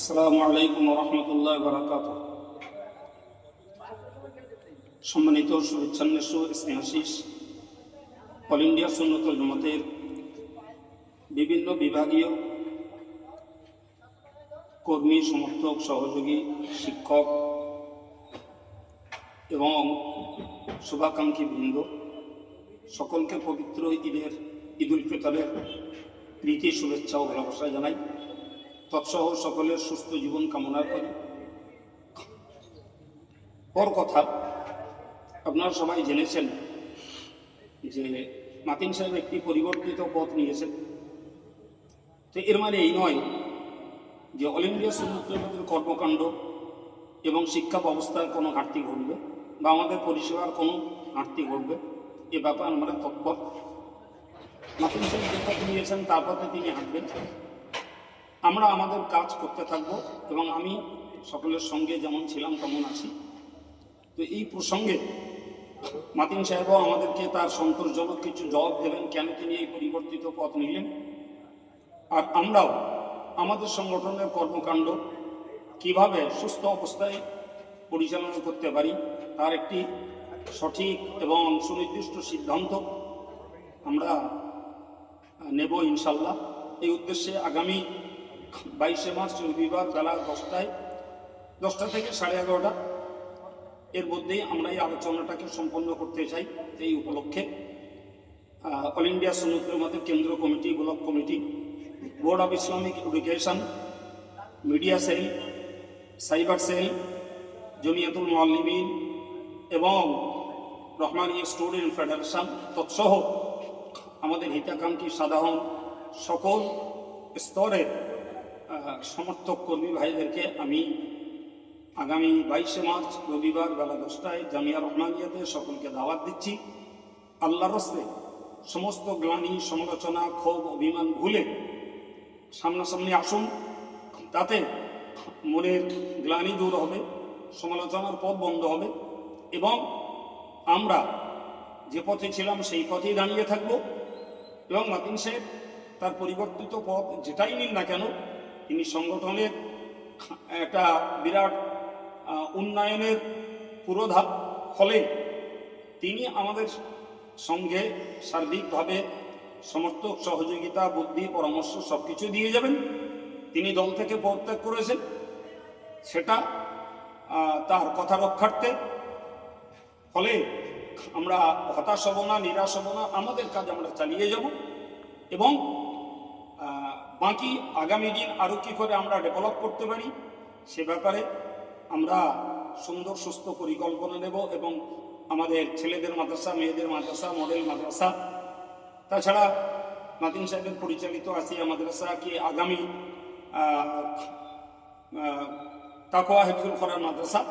আসসালামু আলাইকুম ওয়া রাহমাতুল্লাহি ওয়া বারাকাতুহু। সম্মানিত শুভেচ্ছান্বেষু স্নেহাশিস অল ইন্ডিয়া সুন্নতুল জামাতের বিভিন্ন বিভাগীয় কর্মী, সমর্থক, সহযোগী, শিক্ষক এবং শুভাকাঙ্ক্ষী বৃন্দ, সকলকে পবিত্র ঈদুল ফিতরের প্রীতি, শুভেচ্ছা ও ভালোবাসা জানাই। তৎসহ সকলের সুস্থ জীবন কামনা করি। ওর কথা আপনারা সবাই জেনেছেন যে মাতিন সাহেব একটি পরিবর্তিত পথ নিয়েছেন। তো এর মানে এই নয় যে অল ইন্ডিয়া সুন্নাতুল জামাতের কর্মকাণ্ড এবং শিক্ষা ব্যবস্থার কোনো ঘাটতি ঘটবে বা আমাদের পরিষেবার কোনো ঘাটতি ঘটবে, এ ব্যাপারে আমরা তৎপর। মাতিন সাহেব যে পথ নিয়েছেন তার পথে তিনি হাঁটবেন, আমরা আমাদের কাজ করতে থাকবো এবং আমি সকলের সঙ্গে যেমন ছিলাম তেমন আছি। তো এই প্রসঙ্গে মাতিন সাহেবও আমাদেরকে তার সন্তোষজনক কিছু জবাব দেবেন কেন তিনি এই পরিবর্তিত পথ নিলেন, আর আমরাও আমাদের সংগঠনের কর্মকাণ্ড কিভাবে সুস্থ অবস্থায় পরিচালনা করতে পারি তার একটি সঠিক এবং সুনির্দিষ্ট সিদ্ধান্ত আমরা নেব ইনশাল্লাহ। এই উদ্দেশ্যে আগামী 22শে মার্চ রবিবার বেলা 10টা থেকে 11:30 এর মধ্যেই আমরা এই আলোচনাটাকে সম্পন্ন করতে চাই। এই উপলক্ষে অল ইন্ডিয়া সুন্নাতুল জামাতের কেন্দ্র committee, block committee, board of Islamic education, media cell, cyber cell, Jamiatul Muallimin এবং রহমানিয়া স্টুডেন্ট ফেডারেশন তৎসহ আমাদের হিতাকাঙ্ক্ষী সাধারণ সকল স্তরের সমর্থক কর্মী ভাইদেরকে আমি আগামী 22শে মার্চ রবিবার বেলা 10টায় জামিয়া রহমানিয়াতে সকলকে দাওয়াত দিচ্ছি। আল্লাহর রাস্তায় সমস্ত গ্লানি, সমালোচনা, ক্ষোভ, অভিমান ভুলে সামনাসামনি আসুন। তাতে মনের গ্লানি দূর হবে, সমালোচনার পথ বন্ধ হবে এবং আমরা যে পথে ছিলাম সেই পথেই দাঁড়িয়ে থাকব। এবং মাতিন সাহেব তার পরিবর্তিত পথ যেটাই নিন না কেন, তিনি সংগঠনের একটা বিরাট উন্নয়নের পুরোধাপ, ফলে তিনি আমাদের সঙ্গে সার্বিকভাবে সমর্থক, সহযোগিতা, বুদ্ধি, পরামর্শ সব কিছু দিয়ে যাবেন। তিনি দল থেকে পদত্যাগ করেছেন, সেটা তার কথা রক্ষার্থে। ফলে আমরা হতাশ হব না, নিরাশ হব না, আমাদের কাজ আমরা চালিয়ে যাব এবং বাকি আগামী দিন আরও কী করে আমরা ডেভেলপ করতে পারি সে ব্যাপারে আমরা সুন্দর সুস্থ পরিকল্পনা নেব এবং আমাদের ছেলেদের মাদ্রাসা, মেয়েদের মাদ্রাসা, মডেল মাদ্রাসা, তাছাড়া মাতিন সাহেবের পরিচালিত আসিয়া মাদ্রাসাকে আগামী তাকওয়া হিফজুল কোরআন মাদ্রাসা,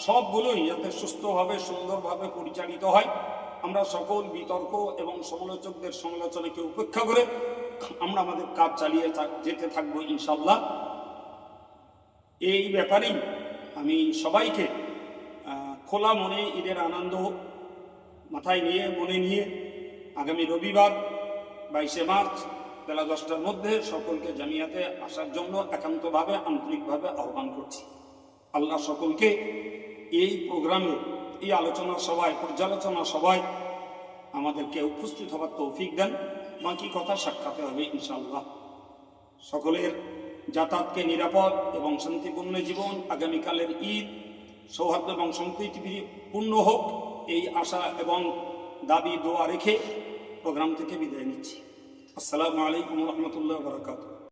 সবগুলোই যাতে সুস্থভাবে সুন্দরভাবে পরিচালিত হয়। আমরা সকল বিতর্ক এবং সমালোচকদের সমালোচনাকে উপেক্ষা করে আমরা আমাদের কাজ চালিয়ে যেতে থাকবো ইনশাল্লাহ। এই ব্যাপারেই আমি সবাইকে খোলা মনে ঈদের আনন্দ মাথায় নিয়ে, মনে নিয়ে আগামী রবিবার 22শে মার্চ বেলা 10টার মধ্যে সকলকে জামিয়াতে আসার জন্য একান্তভাবে, আন্তরিকভাবে আহ্বান করছি। আল্লাহ সকলকে এই প্রোগ্রামে, এই আলোচনা সভায়, পর্যালোচনা সভায় আমাদেরকে উপস্থিত হওয়ার তৌফিক দেন। বাকি কথা সাক্ষাতে হবে ইনশাআল্লাহ। সকলের যাতায়াতকে নিরাপদ এবং শান্তিপূর্ণ জীবন, আগামীকালের ঈদ সৌহার্দ্য এবং সম্প্রীতিপূর্ণ হোক, এই আশা এবং দাবি দোয়া রেখে প্রোগ্রাম থেকে বিদায় নিচ্ছি। আসসালামু আলাইকুম ওয়া রাহমাতুল্লাহি ওয়া বারাকাতুহু।